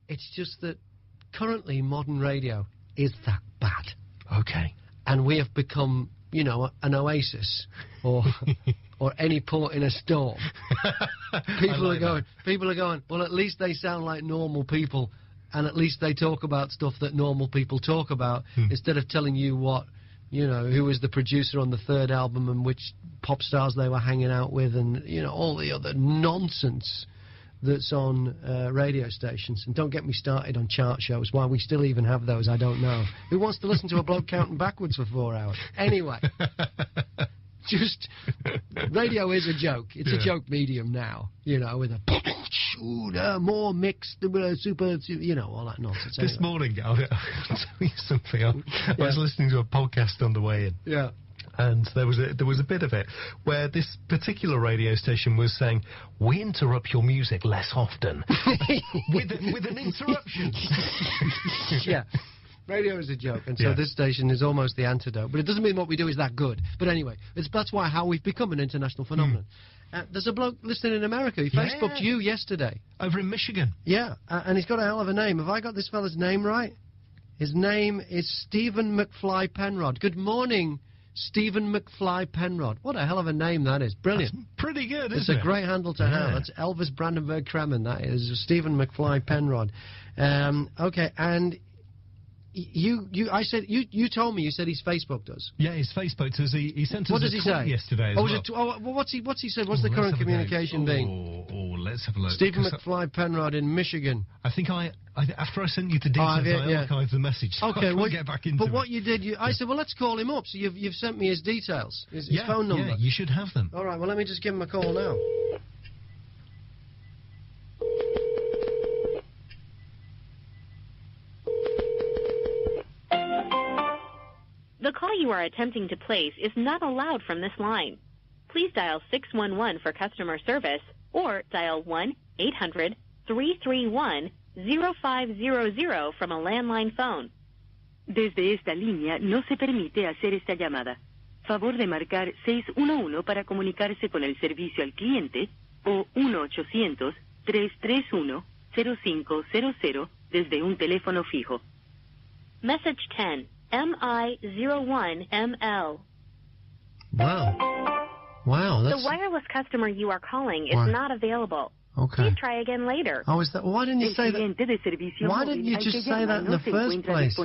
It's just that currently modern radio is that bad. Okay. And we have become, you know, an oasis or any port in a storm. People are going, well, at least they sound like normal people, and at least they talk about stuff that normal people talk about, instead of telling you what, you know, who was the producer on the third album and which pop stars they were hanging out with, and, you know, all the other nonsense that's on radio stations. And don't get me started on chart shows. Why we still even have those, I don't know. Who wants to listen to a bloke counting backwards for 4 hours? Anyway, just, radio is a joke. It's a joke medium now, you know, with a more mixed, super, you know, all that nonsense. This morning, I'll tell you something. I was listening to a podcast on the way in. Yeah. And there was a bit of it where this particular radio station was saying, we interrupt your music less often. with an interruption. Yeah. Radio is a joke, and so this station is almost the antidote. But it doesn't mean what we do is that good. But anyway, that's how we've become an international phenomenon. There's a bloke listening in America. He Facebooked you yesterday. Over in Michigan. Yeah, and he's got a hell of a name. Have I got this fella's name right? His name is Stephen McFly Penrod. Good morning, Stephen McFly Penrod. What a hell of a name that is. Brilliant. That's pretty good, isn't it? It's a great handle to have. That's Elvis Brandenburg Kremen. That is Stephen McFly Penrod. Okay, and I said you told me, you said he's Facebooked us. Yeah, he's Facebooked us. He sent us what does a he tweet say? yesterday as well. What's he said? What's the current communication being? Let's have a look. Stephen McFly Penrod in Michigan. I think after I sent you the details, I archived the message. So okay, I get back into but what you did, I said, well, let's call him up. So you've sent me his details, his phone number. Yeah, you should have them. All right, well, let me just give him a call now. The call you are attempting to place is not allowed from this line. Please dial 611 for customer service or dial 1-800-331-0500 from a landline phone. Desde esta línea no se permite hacer esta llamada. Favor de marcar 611 para comunicarse con el servicio al cliente o 1-800-331-0500 desde un teléfono fijo. Message 10, MI01ML. Wow, The wireless customer you are calling is not available. Okay. Please try again later. Oh, is that? Why didn't you say that? Why didn't you just say that in the first place?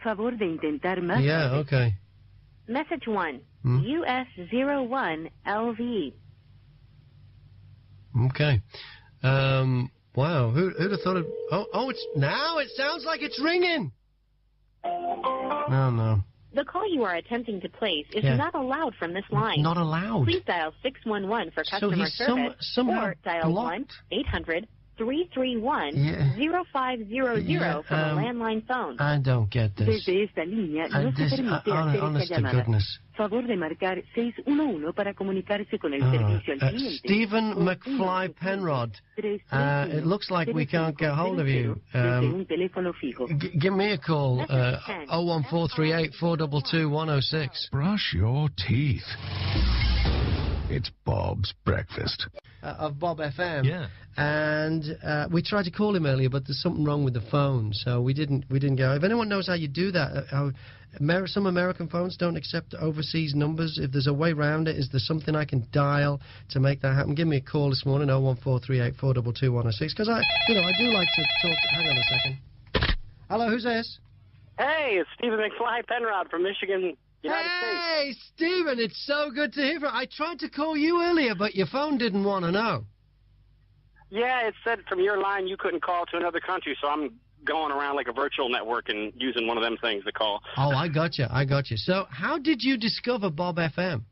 Favor de intentar más. Yeah, okay. Message 1, US01LV. Okay. Wow, who'd have thought of... Oh, it sounds like it's ringing! No. The call you are attempting to place is not allowed from this line. Not allowed? Please dial 611 for customer service or dial 1-800-331-0500 from a landline phone. I don't get this. Desde esta línea no se permite hacer honest esta to llamada. goodness. Favor de marcar 611 para comunicarse con el servicio al cliente. Stephen McFly Penrod. It looks like we can't get hold of you. Give me a call. 01438 422 106. Brush your teeth. It's Bob's Breakfast. Of Bob FM. Yeah. And we tried to call him earlier, but there's something wrong with the phone, so we didn't go. If anyone knows how you do that, some American phones don't accept overseas numbers. If there's a way around it, is there something I can dial to make that happen? Give me a call this morning, 01438 422 106, because I do like to talk. Hang on a second. Hello, who's this? Hey, it's Stephen McFly Penrod from Michigan, United States. Hey, Stephen, it's so good to hear from you. I tried to call you earlier, but your phone didn't want to know. Yeah, it said from your line you couldn't call to another country, so I'm going around like a virtual network and using one of them things to call. Oh, I got you. So how did you discover Bob FM?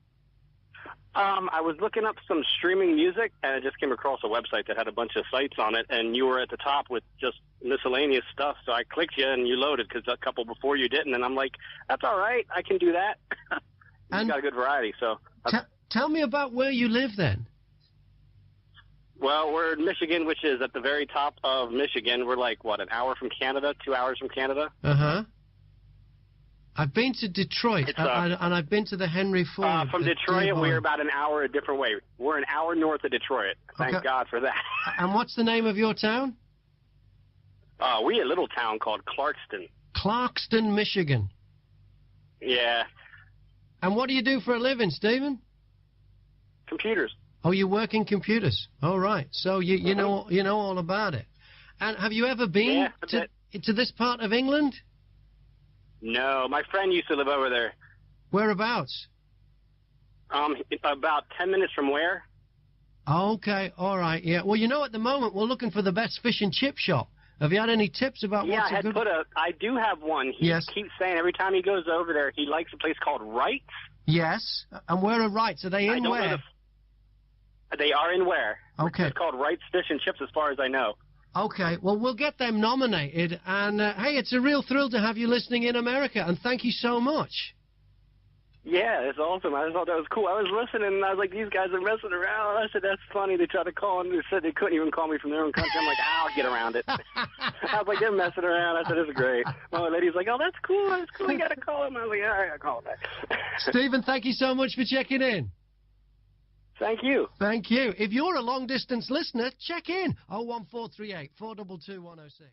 I was looking up some streaming music, and I just came across a website that had a bunch of sites on it, and you were at the top with just miscellaneous stuff, so I clicked you, and you loaded, because a couple before you didn't, and I'm like, that's all right, I can do that. You got a good variety, so... Tell me about where you live, then. Well, we're in Michigan, which is at the very top of Michigan. We're like, an hour from Canada, 2 hours from Canada? Uh-huh. I've been to Detroit, and I've been to the Henry Ford. From Detroit, we're about an hour a different way. We're an hour north of Detroit. Thank God for that. And what's the name of your town? We a little town called Clarkston. Clarkston, Michigan. Yeah. And what do you do for a living, Stephen? Computers. Oh, you work in computers. All right. So you know all about it. And have you ever been to this part of England? No, my friend used to live over there. Whereabouts? About 10 minutes from where? Okay, all right, yeah. Well, at the moment we're looking for the best fish and chip shop. Have you had any tips about what's a good... I do have one. He keeps saying every time he goes over there, he likes a place called Wrights. Yes, and where are Wrights? Are they in where? They are in where? Okay. It's called Wrights Fish and Chips as far as I know. Okay, well, we'll get them nominated, and hey, it's a real thrill to have you listening in America, and thank you so much. Yeah, it's awesome. I just thought that was cool. I was listening, and I was like, these guys are messing around. I said, that's funny. They tried to call, and they said they couldn't even call me from their own country. I'm like, I'll get around it. I was like, they're messing around. I said, this is great. My lady's like, oh, that's cool. That's cool. You got to call him. I was like, all right, I'll call him back. Stephen, thank you so much for checking in. Thank you. Thank you. If you're a long-distance listener, check in. 01438 422 106.